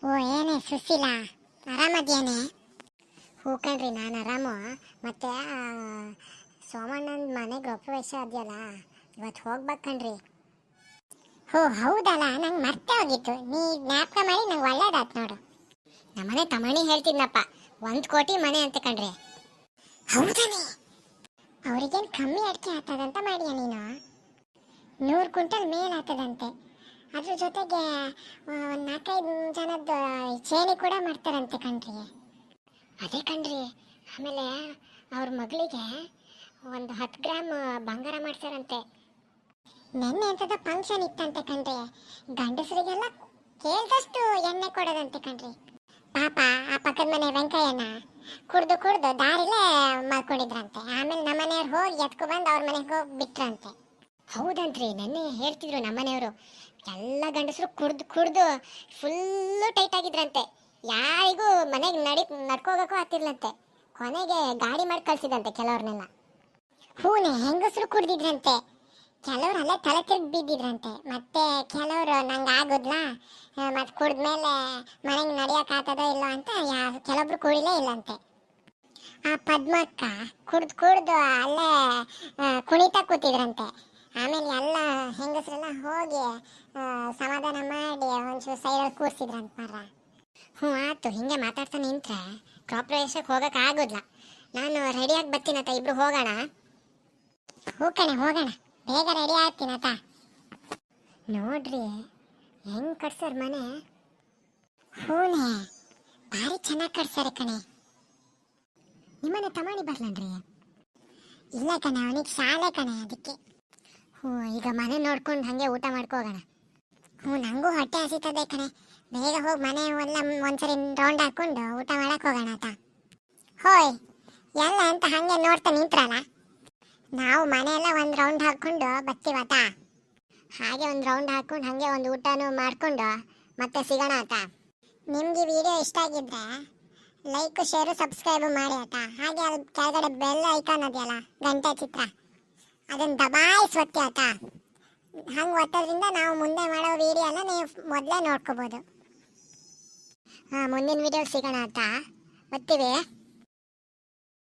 ಓ ಏನೇ ಸುಶೀಲಾ, ಆರಾಮದ್ಯಾನೆ? ಹೂ ಕಣ್ರಿ, ನಾನು ಆರಾಮು. ಮತ್ತೆ ಸೋಮಣ್ಣನ ಮನೆಗೆ ಗೃಹಪ್ರವೇಶ ಅದೆಯಲ್ಲ, ಇವತ್ತು ಹೋಗ್ಬೇಕು ಕಣ್ರಿ. ಹೋ ಹೌದಲ್ಲ, ನಂಗೆ ಮರ್ತೆ ಹೋಗಿತ್ತು. ನೀ ಜ್ಞಾಪಕ ಮಾಡಿ ನಂಗೆ ಒಳ್ಳೇದಾಯ್ತು ನೋಡು. ನಮ್ಮನೆ ತಮಣಿ ಹೇಳ್ತಿದ್ನಪ್ಪ, 1 ಕೋಟಿ ಮನೆ ಅಂತ ಕಣ್ರಿ. ಹೌದಾನೆ? ಅವ್ರಿಗೇನು ಕಮ್ಮಿ ಅಡಿಕೆ ಆಗ್ತದಂತ ಮಾಡಿಯ ನೀನು? 100 ಕ್ವಿಂಟಲ್ ಮೇಲ್ ಆಗ್ತದಂತೆ. ಅದ್ರ ಜೊತೆಗೆ ಒಂದು 4-5 ಜನದ ಚೇಣಿ ಕೂಡ ಮಾಡ್ತಾರಂತೆ ಕಣ್ರಿ. ಅದೇ ಕಣ್ರಿ. ಆಮೇಲೆ ಅವ್ರ ಮಗಳಿಗೆ ಒಂದು 10 ಗ್ರಾಮ್ ಬಂಗಾರ ಮಾಡ್ತಾರಂತೆ. ನೆನ್ನೆ ಅಂತದ ಫಂಕ್ಷನ್ ಇತ್ತಂತೆ ಕಣ್ರಿ. ಗಂಡಸರಿಗೆಲ್ಲ ಕೇಳ್ದಷ್ಟು ಎಣ್ಣೆ ಕೊಡೋದಂತೆ ಕಣ್ರಿ. ಪಾಪ ಆ ಪಕ್ಕದ ಮನೆ ವೆಂಕಯ್ಯನ ಕುಡ್ದು ಕುಡ್ದು ದಾರಿಲೇ ಮಾಡ್ಕೊಂಡಿದ್ರಂತೆ. ಆಮೇಲೆ ನಮ್ಮನೆಯವ್ರು ಹೋಗಿ ಎತ್ಕೊ ಬಂದು ಅವ್ರ ಮನೆಗೆ ಹೋಗಿ ಬಿಟ್ರಂತೆ. ಹೌದಂತ್ರಿ, ನೆನ್ನೆ ಹೇಳ್ತಿದ್ರು ನಮ್ಮನೆಯವರು. ಎಲ್ಲ ಗಂಡಸರು ಕುಡ್ದು ಕುಡ್ದು ಫುಲ್ಲು ಟೈಟ್ ಆಗಿದ್ರಂತೆ. ಯಾರಿಗೂ ಮನೆಗೆ ನಡ್ಕೋಗಕ್ಕೂ ಆಗ್ತಿರ್ಲಂತೆ. ಕೊನೆಗೆ ಗಾಡಿ ಮಾಡಿ ಕಳ್ಸಿದಂತೆ ಕೆಲವ್ರನ್ನೆಲ್ಲ. ಹೂನೆ, ಹೆಂಗಸರು ಕುಡ್ದಿದ್ರಂತೆ. ಕೆಲವ್ರು ಅಲ್ಲೇ ತಲೆ ತಿರುಗಿ ಬಿದ್ದಿದ್ರಂತೆ. ಮತ್ತೆ ಕೆಲವರು ನಂಗೆ ಆಗೋದ್ಲಾ, ಮತ್ತೆ ಕುಡ್ದ್ಮೇಲೆ ಮನೆಗೆ ನಡೆಯೋಕ್ಕಾಗ್ತದೋ ಇಲ್ಲೋ ಅಂತ ಕೆಲವೊಬ್ರು ಕುಡಿಲೇ ಇಲ್ಲಂತೆ. ಆ ಪದ್ಮಕ್ಕ ಕುಡ್ದು ಕುಡ್ದು ಅಲ್ಲೇ ಕುಣಿತಾ ಕೂತಿದ್ರಂತೆ. ಆಮೇಲೆ ಎಲ್ಲ ಹೆಂಗಸರೆಲ್ಲ ಹೋಗಿ ಸಮಾಧಾನ ಮಾಡಿ ಒಂಚೂರು ಸೈಡಲ್ಲಿ ಕೂರಿಸಿದ್ರಂತ ಮರ. ಹ್ಞೂ ಆಯ್ತು, ಹಿಂಗೆ ಮಾತಾಡ್ತಾ ನಿಂತ್ರೆ ಗೃಹಪ್ರವೇಶಕ್ಕೆ ಹೋಗೋಕೆ ಆಗೋದಿಲ್ಲ. ನಾನು ರೆಡಿಯಾಗಿ ಬರ್ತೀನತ್ತ, ಇಬ್ರು ಹೋಗೋಣ. ಹೂ ಕಣೆ, ಹೋಗೋಣ. ಬೇಗ ರೆಡಿ ಆಗ್ತೀನತ್ತ. ನೋಡ್ರಿ ಹೆಂಗೆ ಕಟ್ಸರ್ ಮನೆ. ಹೂನೇ, ಭಾರಿ ಚೆನ್ನಾಗಿ ಕಟ್ಸಾರೆ ಕಣೆ. ನಿಮ್ಮನೆ ತಮಾಣಿ ಬರ್ಲನ್ರಿ? ಇಲ್ಲ ಕಣೆ, ಅವನಿಗೆ ಶಾಲೆ ಕಣೆ, ಅದಕ್ಕೆ. ಹ್ಞೂ, ಈಗ ಮನೆ ನೋಡ್ಕೊಂಡು ಹಾಗೆ ಊಟ ಮಾಡ್ಕೋಗೋಣ. ಹ್ಞೂ, ನನಗೂ ಹೊಟ್ಟೆ ಹಸಿತದೆ ಕಣೆ. ಬೇಗ ಹೋಗಿ ಮನೆ ಎಲ್ಲ ಒಂದ್ಸರಿ ರೌಂಡ್ ಹಾಕ್ಕೊಂಡು ಊಟ ಮಾಡಕ್ಕೆ ಹೋಗೋಣ ಆತ. ಹೋಯ್, ಎಲ್ಲ ಅಂತ ಹಾಗೆ ನೋಡ್ತಾ ನಿಂತ್ರಲ್ಲ. ನಾವು ಮನೆಯೆಲ್ಲ ಒಂದು ರೌಂಡ್ ಹಾಕ್ಕೊಂಡು ಬರ್ತೀವತ್ತ. ಹಾಗೆ ಒಂದು ರೌಂಡ್ ಹಾಕ್ಕೊಂಡು ಹಾಗೆ ಒಂದು ಊಟನೂ ಮಾಡಿಕೊಂಡು ಮತ್ತೆ ಸಿಗೋಣ ಆತ. ನಿಮಗೆ ವಿಡಿಯೋ ಇಷ್ಟ ಆಗಿದ್ರೆ ಲೈಕ್, ಶೇರು, ಸಬ್ಸ್ಕ್ರೈಬು ಮಾಡಿ ಆತ. ಹಾಗೆ ಅಲ್ಲಿ ಕೆಳಗಡೆ ಬೆಲ್ ಐಕಾನ್ ಅದೆಯಲ್ಲ, ಗಂಟೆ ಚಿತ್ರ, ಅದನ್ನು ದಬಾಯಿಸಿ ಒತ್ತಿ ಆತ. ಹಂಗೆ ಒತ್ತೋದ್ರಿಂದ ನಾವು ಮುಂದೆ ಮಾಡೋ ವಿಡಿಯೋನ ನೀವು ಮೊದಲೇ ನೋಡ್ಕೋಬೋದು. ಮುಂದಿನ ವಿಡಿಯೋ ಸಿಗೋಣ ಆತ. ಒತ್ತೀವಿ.